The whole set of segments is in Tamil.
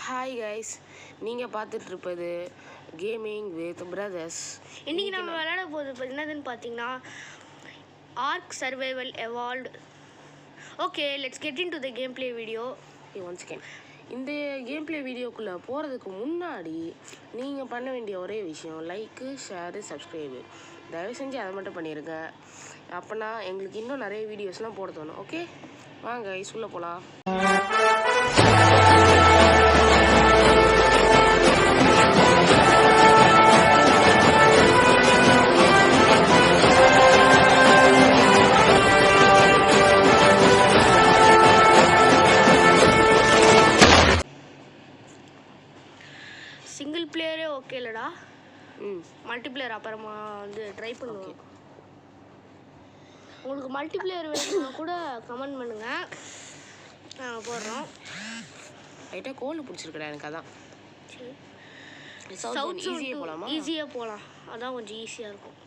ஹாய் கைஸ், நீங்கள் பார்த்துட்டு இருப்பது கேமிங் வித் பிரதர்ஸ். இன்றைக்கி நம்ம விளையாட போகிறது என்னதுன்னு பார்த்தீங்கன்னா Ark Survival Evolved. Okay, let's get into the gameplay video. One second. இந்த கேம் ப்ளே வீடியோக்குள்ளே போகிறதுக்கு முன்னாடி நீங்கள் பண்ண வேண்டிய ஒரே விஷயம் லைக்கு, ஷேரு, சப்ஸ்கிரைபு. தயவு செஞ்சு அதை மட்டும் பண்ணிடுங்க. அப்போனா எங்களுக்கு இன்னும் நிறைய வீடியோஸ்லாம் போட தோணும். ஓகே, வாங்க கைஸ் உள்ளே போகலாம். சிங்கிள் பிளேயரே ஓகே இல்லைடா, மல்டிப்ளேயர் அப்புறமா வந்து ட்ரை பண்ணுவோம். உங்களுக்கு மல்டிப்ளேயர் வேணும்னா கூட கமெண்ட் பண்ணுங்கள், நாங்கள் போடுறோம். லைட்டாக கோல் பிடிச்சிருக்கடா எனக்கு. அதான் ஈஸியாக போகலாம், அதான் கொஞ்சம் ஈஸியாக இருக்கும்.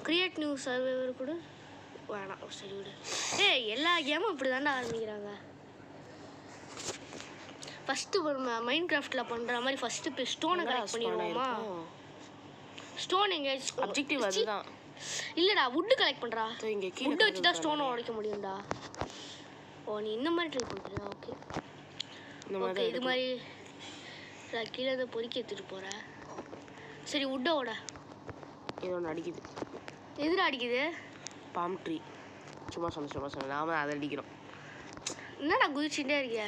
கிரியேட் நியூ சர்வைவர் கூட வேணாம், சரி விடு. எல்லா கேமும் இப்படி தாண்டா ஆரம்பிக்கிறாங்க. ஃபஸ்ட்டு மைண்ட் கிராஃப்டில் பண்ணுற மாதிரி ஃபஸ்ட்டு போய் ஸ்டோனை கலெக்ட் பண்ணிடுவோமா? ஸ்டோன் எங்கேயாச்சும் அப்ஜெக்டிவ் அதுதான். இல்லைடா, வுட்டு கலெக்ட் பண்ணுறா. வுட்டை வச்சு தான் ஸ்டோனை உடைக்க முடியும்டா. ஓ, நீ இந்த மாதிரி ட்ரை பண்ணுறியா? ஓகே ஓகே, இது மாதிரி கீழே இதை பொறுக்கி எடுத்துகிட்டு போகிறேன். சரி, வுட்டோட இது ஒன்று அடிக்குது. எதிர அடிக்குது? Bomb tree. சும்மா சொன்ன நாம அதை அடிக்கிறோம். என்னடா குதிச்சுட்டே இருக்கிய?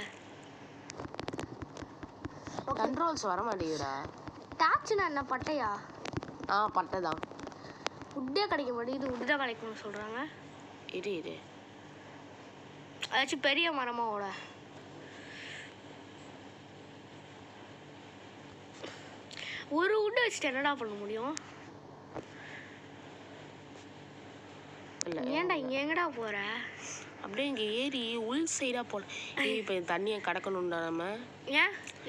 கண்ட்ரோல்ஸ் வர மாட்டேங்குதுடா. டார்ச்னா என்ன, பட்டையா? பட்டை தான். வுட்டே கிடைக்க மாட்டேங்குது. வுட்டு தான் கிடைக்கணும்னு சொல்கிறாங்க. இது அதாச்சும் பெரிய மரமாவோட. ஒரு வுட்டை வச்சுட்டு என்னடா பண்ண முடியும்? இல்லை, ஏன்டா இங்கே எங்கடா போகிற? அப்படியே இங்கே ஏறி உள் சைடாக போகலாம். இப்போ தண்ணியை கடக்கணும்டா நம்ம.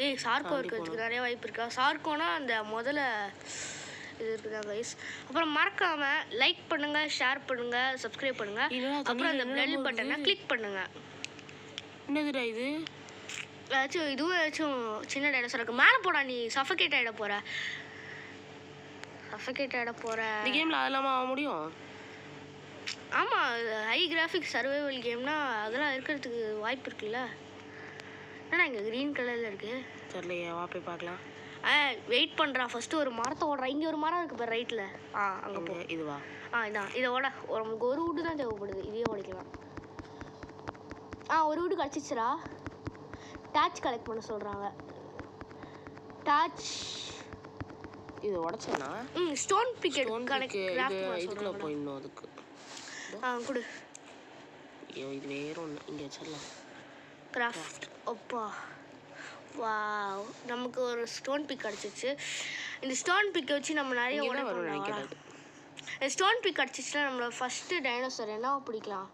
ஏன் சார்கோ இருக்கிறதுக்கு நிறைய வாய்ப்பு இருக்கா? சார்கோனா அந்த முதல்ல இது இருக்குதா கைஸ்? அப்புறம் மறக்காமல் லைக் பண்ணுங்கள், ஷேர் பண்ணுங்கள், சப்ஸ்கிரைப் பண்ணுங்கள். அப்புறம் அந்த பெல் பட்டனை கிளிக் பண்ணுங்கள். என்னதுடா இது? ஏதாச்சும் இதுவும் ஏதாச்சும் சின்ன டைனோசர் இருக்கு. மேலே போடா, நீ சஃபகேட் ஆகிட போகிற. இந்த கேமில் அதெல்லாமா ஆக முடியும்? ஆமாம், ஹை கிராஃபிக் சர்வைவல் கேம்னா அதெல்லாம் இருக்கிறதுக்கு வாய்ப்பு இருக்குல்ல. ஏன்னா இங்கே க்ரீன் கலரில் இருக்குது. தெரியலையே, வா போய் பார்க்கலாம். வெயிட் பண்ணுறா. ஃபஸ்ட்டு ஒரு மரத்தை ஓடுறா. இங்கே ஒரு மரம் இருக்குது பாரு ரைட்டில். அங்கே போ. இதுவா? இதான். இதை ஓட நமக்கு ஒரு வீடு தான் தேவைப்படுது. இதையே உடைக்கலாம். ஒரு வீடு கிடச்சிச்சுரா. டார்ச் கலெக்ட் பண்ண சொல்கிறாங்க. டார்ச் இது உடச்சேன்னா ஸ்டோன் பிக்கெட் கலெக்ட் இதுக்குள்ள போயிடணும். அதுக்கு கொடு. ஐயோ, இது வேற ஒன்று. இங்கே வச்சிடலாம். கிராஃப்ட். அப்பா, வாவ், நமக்கு ஒரு ஸ்டோன் பிக் கிடச்சிச்சு. இந்த ஸ்டோன் பிக்கை வச்சு நம்ம நிறைய உடைக்கலாம். ஸ்டோன் பிக் கிடச்சிச்சுன்னா நம்மளோட ஃபஸ்ட்டு டைனோசர் என்ன பிடிக்கலாம்?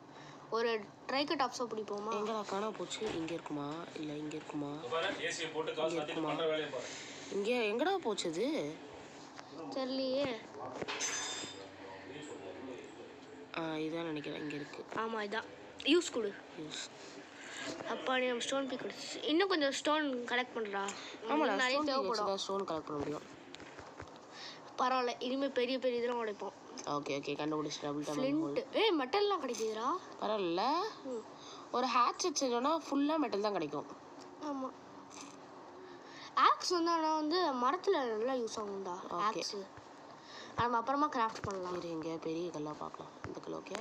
ஒரு ட்ரைக்கடாப்ஸோ பிடிப்போமா? எங்கடா காணா போச்சு? இங்கே இருக்குமா? இல்லை இங்கே இருக்குமா? இங்கே எங்கடா போச்சு? அது தெரியலையே. இதான் நினைக்கிறேன். இங்கே இருக்கு. ஆமாம், இதான். யூஸ் கொடு. அப்பா, நீ நம்ம ஸ்டோன் பிக் கிடச்சிச்சு. இன்னும் கொஞ்சம் ஸ்டோன் கலெக்ட் பண்ணுறா. ஆமாம், நிறைய தேவைப்படும். ஸ்டோன் கலெக்ட் பண்ண முடியும். பரவாயில்ல, இனிமேல் பெரிய பெரிய இதெல்லாம் உடைப்போம். ஓகே கண்டுபிடிச்சி டபுள் ஃப்ளிண்ட். மெட்டல்லாம் கிடைக்குதுடா. பரவாயில்ல. ஒரு ஹேட்செட் செஞ்சோன்னா ஃபுல்லாக மெட்டல் தான் கிடைக்கும். ஆமாம், ஆக்ஸ் வந்து ஆனால் வந்து மரத்தில் நல்லா யூஸ் ஆகும்டா. ஆக்ஸு நம்ம அப்புறமா கிராஃப்ட் பண்ணலாம். இங்கே பெரிய கல்லாக பார்க்கலாம். இந்த கல் ஓகே.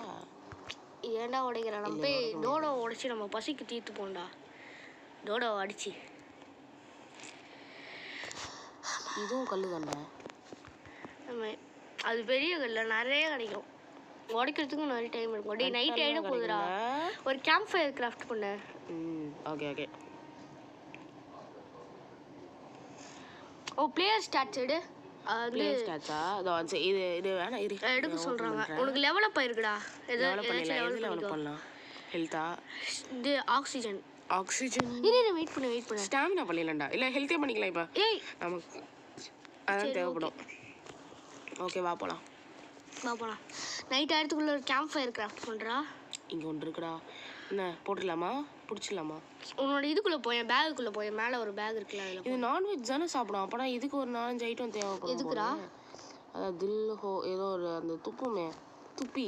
ஏன்டா உடைக்கிறேன்? நம்ம போய் டோடோ உடைச்சி நம்ம பசிக்கு தீர்த்து போண்டா. டோடோ அடிச்சு. இதுவும் கல் தானே? அது பெரிய கல்ல நிறைய கிடைக்கும். உடைக்கிறதுக்கும் நிறைய டைம் இருக்கும். டே, நைட் ஆகிட போகுதுடா. ஒரு கேம்ப் ஃபயர் கிராஃப்ட் பண்ண. ஓகே. பிளேயர் ஸ்டாட்ஸ் எடு. பிளேயர் ஸ்டாட்ஸா? இது வேணா எடுக்க சொல்கிறாங்க. உனக்கு லெவல் அப் ஆயிருக்குடா. லெவல் பண்ணலாம். ஹெல்த்தா? இது ஆக்சிஜன். வெயிட் பண்ணு. ஸ்டாமினா பண்ணிடலாம்டா. இல்லை ஹெல்த்தே பண்ணிக்கலாம். இப்போ நமக்கு அதான் தேவைப்படும். ஓகே, வா போகலாம். நைட் ஆயிரத்துக்குள்ள ஒரு கேம்ப் ஃபயர் கிராஃப்ட் பண்ணுறா. இங்கே ஒன்று இருக்குடா. என்ன போட்டுடலாமா பிடிச்சிடலாமா? உன்னோட இதுக்குள்ளே போய் பேகுக்குள்ளே போய் மேலே ஒரு பேக் இருக்குல்ல அதில். இது நான்வெஜ் தானே சாப்பிடும். அப்போனா இதுக்கு ஒரு 4-5 ஐட்டம் தேவைப்படும். எதுக்குடா? அதான் தில் ஹோ ஏதோ ஒரு அந்த துப்புமே துப்பி.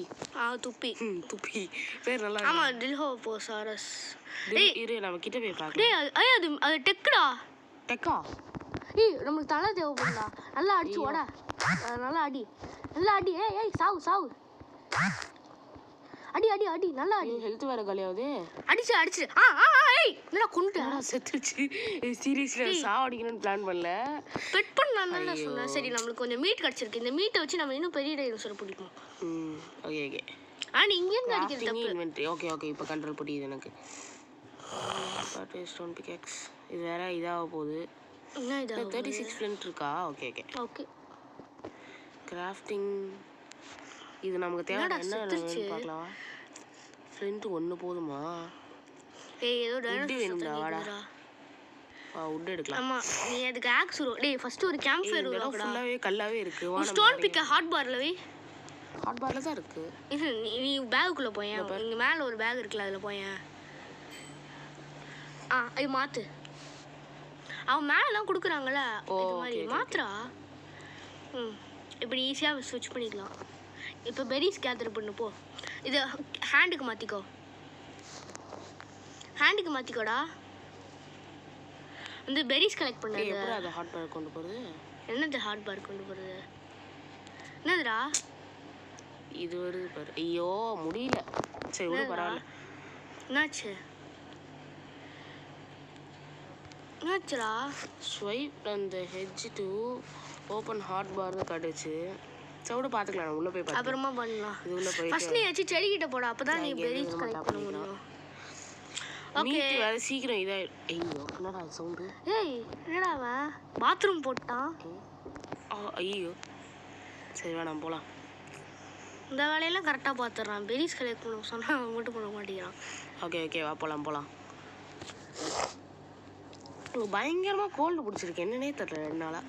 துப்பி. துப்பி பேர் நல்லா. ஆமாம், தில்ஹோ போசாரஸ். இரு நம்ம கிட்ட போய் பார்க்கலாம். டேய் அது டெக்குடா. டெக்கா? நம்மளுக்கு தலை தேவைப்படும்டா. நல்லா அடிச்சு ஓட. நல்லா அடி. ஏய் சாவு. அடி நல்லா அடி. ஹெல்த் வேற காலியாவது. அடிச்சு ஏய் என்னடா கொன்னுட்டா? செத்துச்சு. சீரியஸ்லி சாவடிக்கணும்னு பிளான் பண்ணல. பெட் பண்ணலாம் தான் சொன்னேன். சரி நம்மளுக்கு கொஞ்சம் மீட் கிடைச்சிருக்கு. இந்த மீட்டை வச்சு நம்ம இன்னும் பெரிய டைனோசர் பிடிக்கும். ஓகே நீ இங்க இருந்து அடிக்கிறது தப்பு. இன்வென்டரி. ஓகே இப்போ கண்ட்ரோல் புரியுது எனக்கு. ஸ்டோன் பிகேக்ஸ் இது வேற இதாக போகுது. என்ன இது? 36 ஃப்ளின்ட் இருக்கா? ஓகே. கிராஃப்டிங் இது நமக்கு தேவை. என்ன பார்க்கலாம். ஃப்ளின்ட் 1 போதுமா? ஏதோ டைனோசர் வேணும்டா. வாடா வுட் எடுக்கலாம். ஆமா நீ அதுக்கு ஆக்ஸ் ஃபர்ஸ்ட் ஒரு கேம்ப் ஃபயர் உருவாக்குடா. ஃபுல்லாவே கல்லாவே இருக்கு. ஸ்டோன் பிக்க ஹாட் பார்ல வை. ஹாட் பார்ல தான் இருக்கு. நீ பேகுக்குள்ள போய் இங்க மேல ஒரு பேக் இருக்குல அதுல போய். அது மாத்து. அவன் மேலலாம் கொடுக்குறாங்கல்ல இது மாதிரி மாத்துறா. இப்படி ஈஸியாக ஸ்விட்ச் பண்ணிக்கலாம். இப்போ பெரிஸ் கேதர் பண்ணு போ. இது ஹேண்டுக்கு மாற்றிக்கோடா. வந்து பெரிஸ் கலெக்ட் பண்ணு. அது ஹாட் பார் கொண்டு போகிறது. என்னது ஹாட் பார் கொண்டு போகிறது? என்னதுடா இது வருது பாரு. ஐயோ முடியல. சரி விடு பரவாயில்ல. என்னாச்சுடா? ஸ்வைப் அந்த ஹெட்ஜ் டு ஓப்பன் ஹாட் பார்னு காட்டுச்சு. சவுடு பார்த்துக்கலாம். உள்ளே போய் பார்த்து அப்புறமா பண்ணலாம். இது உள்ள போய் ஃபர்ஸ்ட் நீ ஏச்சி செடி கிட்ட போடா. அப்பதான் நீ பெரிஸ் கலெக்ட் பண்ண முடியும். ஓகே வேற சீக்கிரம் இதா. ஐயோ என்னடா சவுண்ட்? ஏய் என்னடா அவன் பாத்ரூம் போட்டான்? ஐயோ சரி வேணாம் போலாம். இந்த வேலையெல்லாம் கரெக்டாக பார்த்துட்றான். பெரிஸ் கலெக்ட் பண்ண சொன்னால் அவன் மட்டும் பண்ண மாட்டேங்கிறான். ஓகே வா போலாம். பயங்கரமாக கோல்டு பிடிச்சிருக்கு. என்னன்னே தெரியல 2 நாளா.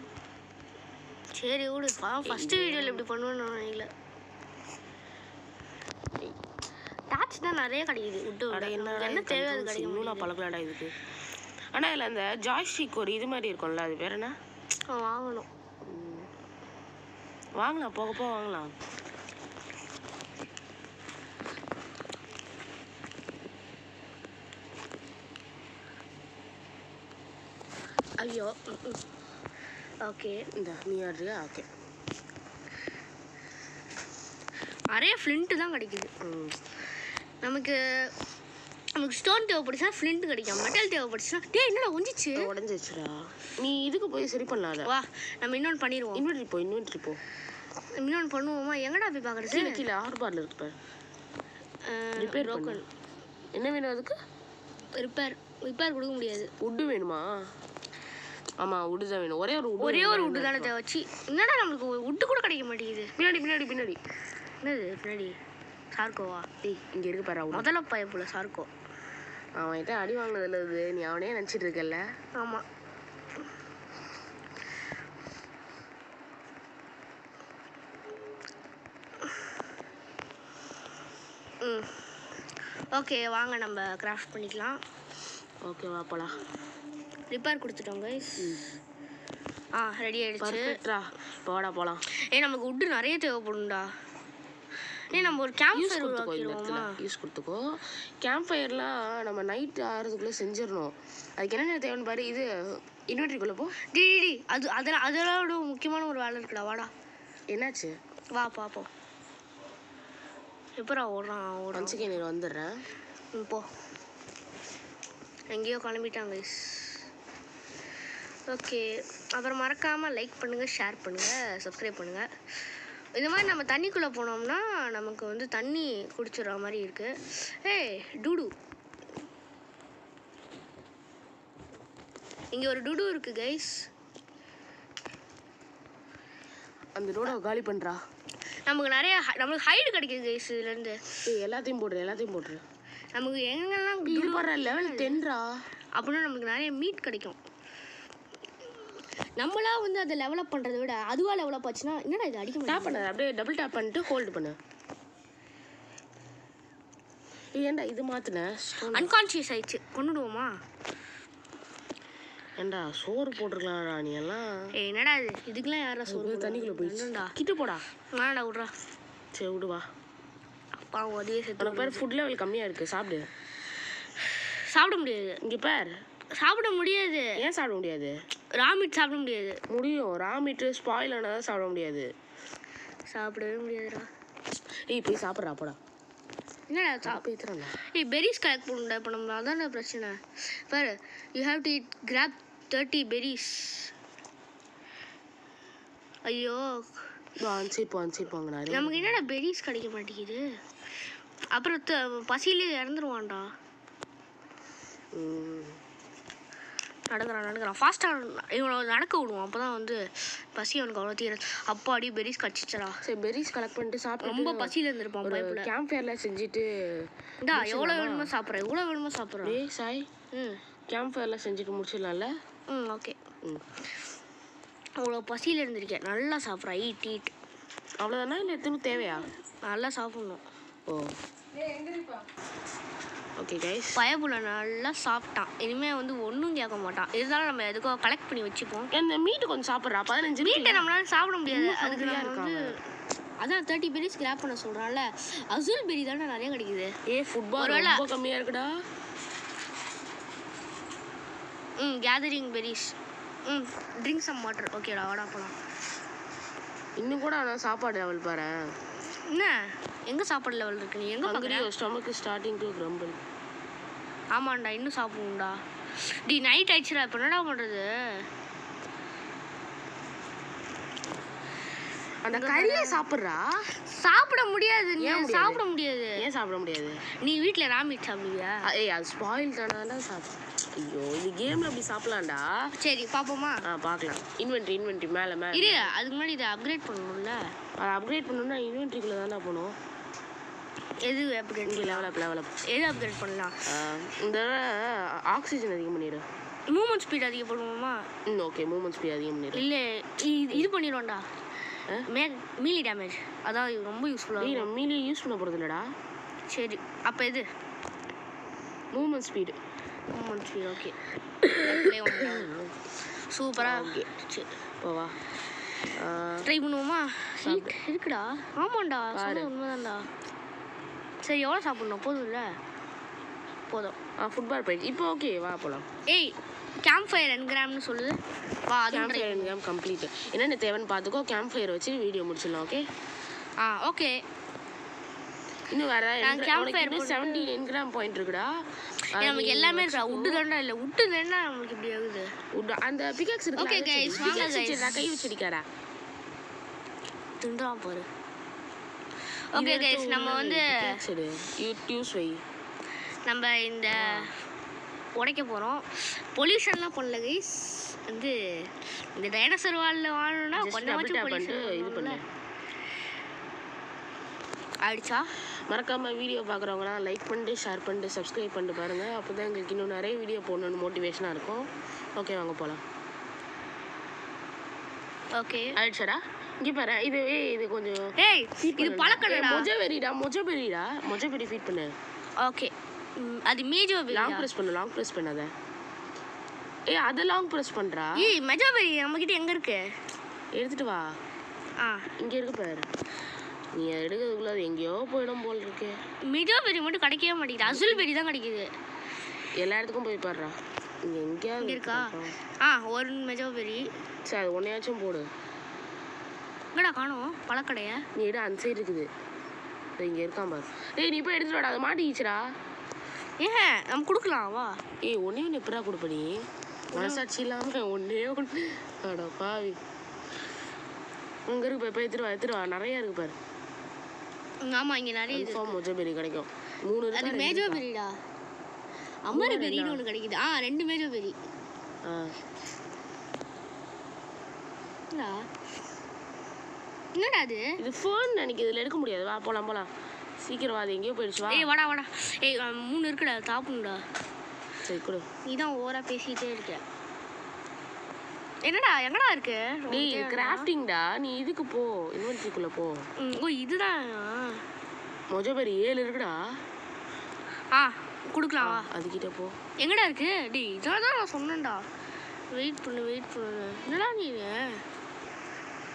சரி விடு. ஃபர்ஸ்ட் வீடியோவில் இப்படி பண்ணுவேன்னு நினைக்கல. டாச் தான் நிறைய கிடைக்குது. விட்டு என்ன தேவை அது கிடைக்கும். இன்னும் நான் பழக்கலாடா இதுக்கு. ஆனால் இதில் அந்த ஜாய்ஸ்டிக் ஒரு இது மாதிரி இருக்கும்ல, அது வேற என்ன? வாங்கலாம் போக வாங்கலாம். ஐயோ ஓகே இந்த நீ ஆடுறியா? ஓகே நிறைய ஃப்ளிண்ட் தான் கிடைக்குது. நமக்கு ஸ்டோன் தேவைப்படுச்சுன்னா ஃப்ளிண்ட் கிடைக்கும். மெட்டல் தேவைப்படுச்சுன்னா என்னடா உடஞ்சிச்சுடா. நீ இதுக்கு போய் சரி பண்ணாத. வா நம்ம இன்னொன்று பண்ணிடுவோம். இன்வென்ட்ரி போ. இன்னொன்று பண்ணுவோமா? எங்கடா போய் பார்க்குறது? கீழே ஹாட் பார்ல இருக்கு பாரு. ரிப்பேர் பண்ணு. என்ன வேணும் அதுக்கு? ரிப்பேர் கொடுக்க முடியாது. வுட்டு வேணுமா? ஆமாம் வுட்டு தான் வேணும். ஒரே ஒரு வுட்டு தானே தேவை. என்னடா நம்மளுக்கு வுட்டு கூட கிடைக்க மாட்டேங்குது. பின்னாடி என்னது பின்னாடி? சார்கோவா? இங்கே இருக்கு பாரு. முதல்ல பயப்புல சார்கோ. அவன்கிட்ட அடி வாங்கினதுல இது நீ அவனே நினச்சிட்டு இருக்கல. ஆமாம் ஓகே வாங்க நம்ம கிராஃப்ட் பண்ணிக்கலாம். ஓகே வா போலாம். ரிப்பேர் கொடுத்துட்டோம் கைஸ். ரெடி ஆயிடுச்சு. போடா போலாம். நமக்கு வுட்டு நிறைய தேவைப்படும்டா. நம்ம ஒரு கேம்ப் ஃபயர் உருவாக்கிடுவோமா? யூஸ் கொடுத்துக்கோ. கேம்ப் ஃபயர்லாம் நம்ம நைட் ஆகிறதுக்குள்ளே செஞ்சிடணும். அதுக்கு என்னென்ன தேவைன்னு பாரு. இது இன்வென்ட்ரிக்குள்ளே போ. அதோட முக்கியமான ஒரு வேலை இருக்குடா. வாடா. என்னாச்சு? வா பாப்போம். எப்படா ஓடுறான்? ஒன்ஸுக்கு நீ வந்துடுறேன். போ. எங்கேயோ கிளம்பிட்டாங்க. ஓகே அப்புறம் மறக்காமல் லைக் பண்ணுங்கள், ஷேர் பண்ணுங்கள், சப்ஸ்கிரைப் பண்ணுங்கள். இந்த மாதிரி நம்ம தண்ணிக்குள்ளே போனோம்னா நமக்கு வந்து தண்ணி குடிச்சிடுற மாதிரி இருக்குது. டூடு இங்கே ஒரு டூடு இருக்குது கைஸ். அந்த டூடை காலி பண்ணுறா. நம்மளுக்கு ஹைடு கிடைக்குது கைஸ் இதுலேருந்து. எல்லாத்தையும் போடுற. நமக்கு எங்கெல்லாம் போடுற லெவல் 10 அப்படின்னா நமக்கு நிறைய மீட் கிடைக்கும். நம்மளா வந்து அதை டெவலப் பண்ணுறதை விட அதுவாக டெவலப் ஆச்சுன்னா என்னடா இது அடிக்க டேப் பண்ண அப்படியே டபுள் டேப் பண்ணிட்டு ஹோல்டு பண்ணு. ஏன்டா இது மாற்றினேன் ஸ்டோன் அன்கான்ஷியஸ் ஆயிடுச்சு. கொண்டுடுவோமா? ஏன்டா சோறு போட்டிருக்கலாம்டா நீ எல்லாம். என்னடா இது? இதுக்கெல்லாம் யாரா சோறு? தண்ணிக்குள்ளே போயிடுச்சுடா. கிட்ட போடா. வேணாடா விட்றா. சரி விடுவா. அப்பா உதவி செத்து. உனக்கு பேர் ஃபுட் லெவல் கம்மியாக இருக்குது, சாப்பிடு. சாப்பிட முடியாது. இங்கே பேர் சாப்பிட முடியாது. ஏன் சாப்பிட முடியாது? ராமீட் சாப்பிட முடியாது. முடியும். ராமீட்டு ஸ்பாயில் ஆனால் சாப்பிட முடியாது. சாப்பிடவே முடியாதுடா. ஏய் போய் சாப்பிட்றா போடா. என்னடா பேத்துறா. ஏய் பெரிஸ் கலெக்ட் பண்ணுடா. இப்போ நம்ம அதான பிரச்சனை. பாரு, you have to it grab 30 berries. ஐயோ போங்க. நமக்கு என்னடா பெரிஸ் கிடைக்க மாட்டேங்குது. அப்புறம் பசியிலே இறந்துருவான்டா. நடக்கிறான் ஃபாஸ்ட்டாக இவனை நடக்க விடுவோம். அப்போ தான் வந்து பசி அவனுக்கு அவ்வளோ தீர. அப்பாடி பெரிஸ் கடிச்சிச்சரா. சரி பெரிஸ் கலெக்ட் பண்ணிட்டு சாப்பிட்டு ரொம்ப பசியில் இருந்திருப்பான். ஒரு கேம்ப் ஃபயரில் செஞ்சுட்டு இந்தா எவ்வளோ வேணுமோ சாப்பிட்றேன். ஏய் சாய், கேம்ப் ஃபயரில் செஞ்சுட்டு முடிச்சிடலாம்ல? ஓகே. அவ்வளோ பசியில் இருந்திருக்கேன். நல்லா சாப்பிட்றேன். ஈட் அவ்வளோதானா இல்லை எத்தனை தேவையா? நல்லா சாப்பிட்ணும். ஓ ஓகே கைஸ். பயப்புல நல்லா சாப்பிட்டான். இனிமேல் வந்து ஒன்றும் கேட்க மாட்டான். இருந்தாலும் நம்ம எதுக்கோ கலெக்ட் பண்ணி வச்சுப்போம். இந்த மீட்டு கொஞ்சம் சாப்பிட்றா. 15 மீட்டை நம்மளால சாப்பிட முடியாது. அதுக்கு நம்ம வந்து அதான் 30 பெரிஸ் கிராப் பண்ண சொல்கிறான்ல. அசுல் பெரி தானே நிறைய கிடைக்குது. ஃபுட்பால் ரொம்ப கம்மியாக இருக்குடா. Gathering berries. Drink some water. ஓகேடா வாடா போகலாம். இன்னும் கூட ஆனால் சாப்பாடு லெவல் பாரு. என்ன எங்கே சாப்பாடு லெவல் இருக்கு? நீ எங்கே பார்க்குறியா? ஸ்டொமக்கு ஸ்டார்டிங் டு கிரம்பிள். ஆமாண்டா இன்னும் சாப்பிடுவோம்டா. நைட் ஆயிடுச்சுடா. இப்போ என்னடா பண்ணுறது? அந்த கறியை சாப்பிட்றா. சாப்பிட முடியாது. சாப்பிட முடியாது. ஏன் சாப்பிட முடியாது? நீ வீட்டில் ராமீட் சாப்பிடுவியா? ஏய் அது ஸ்பாயில் தானே சாப்பிடு. ஐயோ இது கேமில் அப்படி சாப்பிட்லாம்டா. சரி பார்ப்போமா? பார்க்கலாம். இன்வென்ட்ரி மேலே இரு. அதுக்கு முன்னாடி இதை அப்கிரேட் பண்ணணும்ல. அதை அப்கிரேட் பண்ணணும்னா இன்வென்ட்ரிக்குள்ளே தானே போகணும். எது அப்கிரேட்? லெவலப் எது அப்கிரேட் பண்ணலாம்? இந்த ஆக்சிஜன் அதிகம் பண்ணிடு. மூவ்மெண்ட் ஸ்பீட் அதிகம் பண்ணுவோமா? ஓகே மூவ்மெண்ட் ஸ்பீட் அதிகம் பண்ணிடு. இல்லை இது பண்ணிடுவோம்டா. மீலி டேமேஜ் அதான் ரொம்ப யூஸ்ஃபுல்லாக. நம்ம மீலி யூஸ் பண்ண போகிறது இல்லைடா. சரி அப்போ எது? Movement speed. ஓகே சூப்பராக. ஓகே சரி போவா ட்ரை பண்ணுவோமா? இருக்குடா. ஆமாண்டா உண்மைதான்டா. சரி எவ்வளோ சாப்பிட்ணும்? போதும் இல்லை? போதும். ஃபுட்பால் போயிடுச்சு. இப்போ ஓகே வா போகலாம். ஏய் கேம்ப் ஃபயர் என்கிராம்னு சொல்லுது. வா கேம்ப் ஃபயர் என்கிராம் கம்ப்ளீட். என்னென்ன தேவைன்னு பார்த்துக்கோ. கேம்ப் ஃபயர் வச்சு வீடியோ முடிச்சிடலாம். Okay okay. இன்னும் வேற கேம்ப் ஃபயர் 17 என்கிராம் பாயிண்ட் இருக்குடா. நமக்கு எல்லாமே இருக்கா. உட்டு தாண்டா. இல்லை உட்டு தாண்டா நமக்கு இப்படி ஆகுது. உட் அந்த பிகாக்ஸ் இருக்கு. ஓகே கைஸ் வாங்க கைஸ். கை வச்சிருக்காரா தின்றான் பாரு. ஓகே கைஸ் நம்ம வந்து யூடியூஸ் வை நம்ம இந்த உடைக்க போகிறோம். பொல்யூஷன்லாம் பண்ணல கைஸ். வந்து இந்த டைனோசர் வாலில் வாழணும்னா கொஞ்சமாச்சும் பொல்யூஷன் இது பண்ணல. ஆயிடுச்சா? மறக்காமல் வீடியோ பார்க்குறவங்களாம் லைக் பண்ணிட்டு ஷேர் பண்ணிட்டு சப்ஸ்கிரைப் பண்ணிட்டு பாருங்கள். அப்போ தான் எங்களுக்கு இன்னும் நிறைய வீடியோ போடணுன்னு மோட்டிவேஷனாக இருக்கும். ஓகே வாங்க போகலாம். ஓகே ஆயிடுச்சாடா? இங்கே பாரு. இது கொஞ்சம் இது பழக்கடா. மொஜபெரி ஃபீட் பண்ணு. ஓகே அது மேஜோபெரி. லாங் ப்ரெஸ் பண்ணாத. அது லாங் ப்ரெஸ் பண்ணுறா. மெஜோபெரி நம்மக்கிட்ட எங்கே இருக்கு? எடுத்துகிட்டு வா. இங்கே இருக்கு பாரு. நீ எடுக்கிறதுக்குள்ள அது எங்கேயோ போயிடும் போல் இருக்கு. மெஜோபெரி மட்டும் கிடைக்கவே மாட்டேங்குது. அசுல் பெரி தான் கிடைக்குது. எல்லா இடத்துக்கும் போய் பாடுறா. இங்கே எங்கேயாவது இருக்கா? ஒரு மெஜோபெரி. சரி அது ஒன்றையாச்சும் போடு. எங்கடா காணோம் பழக்கடையை? நீ இடம் அந்த சைடு இருக்குது. இங்கே இருக்கான் பாரு. நீ போய் எடுத்துட்டு வாடா. அதை மாட்டிக்கிச்சுடா. நம்ம கொடுக்கலாம் வா. ஒன்றே ஒன்று எப்படா கொடுப்ப நீ? மனசாட்சி இல்லாமல் ஒன்றே ஒன்று. அடா பாவி. இங்கே இருக்கு பாரு. போய் எடுத்துட்டு வா. நிறையா இருக்கு பாரு. ஆமாம் இங்கே நிறைய இருக்கு. மொஜபெரி கிடைக்கும். 3 இருக்கு. அது மேஜோபெரிடா. அமரி பெரின்னு ஒன்று கிடைக்குது. 2 மேஜோபெரி. என்னடா அது? இது ஃபோன் நினைக்கிது. இதில் எடுக்க முடியாது. வா போகலாம். சீக்கிரம் வா. அது எங்கேயோ போயிடுச்சு. வா. வாடா. 3 இருக்குடா. சாப்பிடுடா. சரி கொடு. நீ தான் ஓவரா பேசிட்டே இருக்க. எங்கடா இருக்கு? கிராஃப்டிங்டா. நீ இதுக்கு போ. இன்வென்ட்ரிக்குள்ள போ. இதுதான் மொஜபெரி 7 இருக்குடா. கொடுக்கலாம் வா. அதுக்கிட்ட போ. எங்கடா இருக்கு? டேய் இதான் நான் சொன்னேன்டா. வெயிட் பண்ணு. என்னடா நீ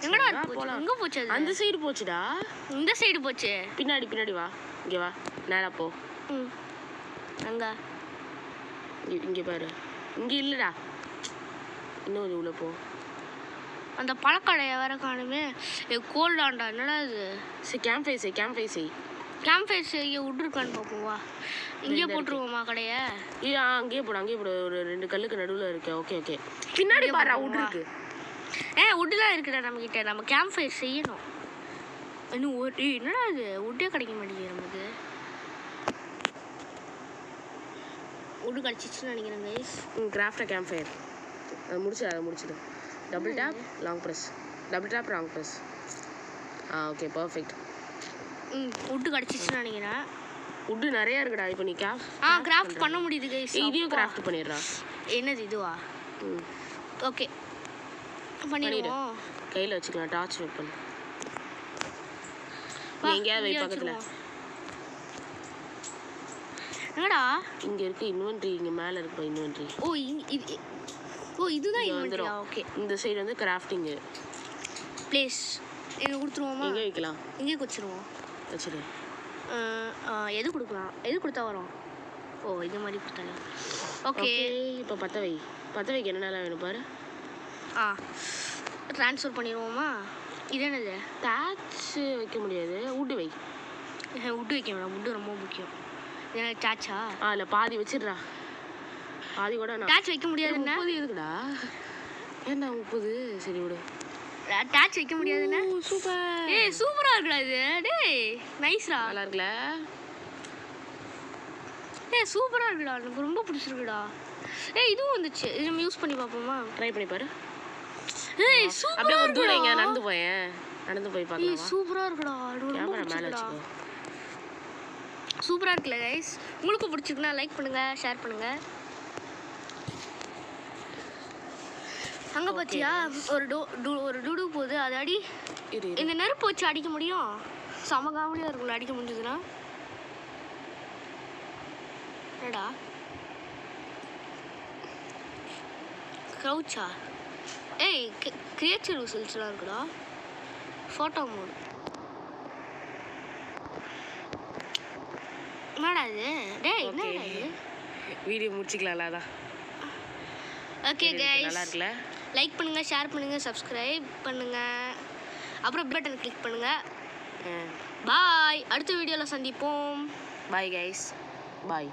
எங்கடா போச்சு? எங்க போச்சு அது? அந்த சைடு போச்சுடா. இந்த சைடு போச்சு. பின்னாடி வா. இங்கே வா. நேரா போ. அங்க இங்கே பாரு. இங்கே இல்லைடா. இன்னும் கொஞ்சம் உள்ள போ. அந்த பழக்கடையை வேற காணுமே. கோல்டாண்டா என்னடா இது? சரி கேம்ப் ஃபயர் செய். கேம்ப் ஃபயர் செய்ய விட்ருக்கான்னு பார்ப்போம் வா. இங்கேயே போட்டுருவோமா கடையை? அங்கேயே போடு. ஒரு 2 கல்லுக்கு நடுவில் இருக்கு. ஓகே பின்னாடி பாரு உட் இருக்கு. உட்டுலாம் இருக்குடா நம்மக்கிட்ட. நம்ம கேம்ப் ஃபயர் செய்யணும். இன்னும் என்னடா இது? உட்டே கிடைக்க மாட்டேங்குது நமக்கு. உட்டு கிடச்சிச்சுன்னு நினைக்கிறேன் கைஸ். கிராஃப்ட் கேம்ப் ஃபயர் அதை முடிச்சிடு. Double tap long press. Okay perfect. உட்டு கிடச்சிச்சுன்னு நினைக்கிறேன். உட்டு நிறையா இருக்குடா. இப்போ நீ கிராஃப்ட் பண்ண முடியுது கைஸ். இதையும் கிராஃப்ட் பண்ணிடுறா. என்னது இதுவா? ஓகே பண்ணிடுவோம். கையில் வச்சுக்கலாம். டார்ச் வைப்பேன். எங்கேயாவது வை பக்கத்தில். என்னடா இங்கே இருக்கு இன்வென்ட்ரி. இங்கே மேலே இருக்கு இன்வென்ட்ரி. இதுதான் இன்வென்ட்ரியா? ஓகே இந்த சைடு வந்து கிராஃப்டிங் ப்ளேஸ். எங்கே கொடுத்துருவோமா? எங்கே வைக்கலாம்? இங்கே வச்சிருவோம். வச்சிரு. எது கொடுக்கலாம்? எது கொடுத்தா வரும்? இது மாதிரி கொடுத்தாங்க. ஓகே இப்போ பற்ற வைக்க என்னென்னலாம் வேணும் பாரு. ட்ரான்ஸ்ஃபர் பண்ணிடுவோமா? இது என்னது? டேட்ச் வைக்க முடியாது. உட்டு வை. உட்டு வைக்க வேணாம். உட்டு ரொம்ப முக்கியம். எனக்கு டேட்சா? இல்லை பாதி வச்சிடுறா. பாதி கூட டேட்ச் வைக்க முடியாதுன்னா 30 இருக்குடா. ஏன்னா 30. சரி விடு. டேட்ச் வைக்க முடியாதுன்னா சூப்பர். சூப்பரா இருக்குடா இது. டேய் நைஸ்ரா. நல்லா இருக்குல? சூப்பரா இருக்குடா. எனக்கு ரொம்ப பிடிச்சிருக்குடா. இதுவும் வந்துச்சு. இது நம்ம யூஸ் பண்ணி பார்ப்போமா? ட்ரை பண்ணி பாரு. சூப்பரா அப்படியே ஒரு தூரம் இங்க நடந்து போய் பார்க்கலாம். சூப்பரா இருக்குடா. கேமரா மேல வச்சுக்கோ. சூப்பரா இருக்குல गाइस? உங்களுக்கு பிடிச்சிருக்குனா லைக் பண்ணுங்க, ஷேர் பண்ணுங்க. அங்க பாத்தியா ஒரு டூடு போகுது. அது அடி. இந்த நெருப்பு வச்சு அடிக்க முடியும். சம காமெடியா இருக்கும்ல அடிக்க முடிஞ்சதுன்னா. என்னடா க்ரௌச்சா? கிரியேச்சர் ரிசல்ட்ஸ்லாம் இருக்குடா. Photo mode. என்னடா இது? டேய் என்னடா இது? வீடியோ முடிச்சிக்கலாம்ல அதான். Okay guys. நல்லா இருக்குல? லைக் பண்ணுங்க, ஷேர் பண்ணுங்க, சப்ஸ்கிரைப் பண்ணுங்க. அப்புறம் பட்டன் கிளிக் பண்ணுங்க. பாய். அடுத்த வீடியோல சந்திப்போம். பாய் गाइस. பாய்.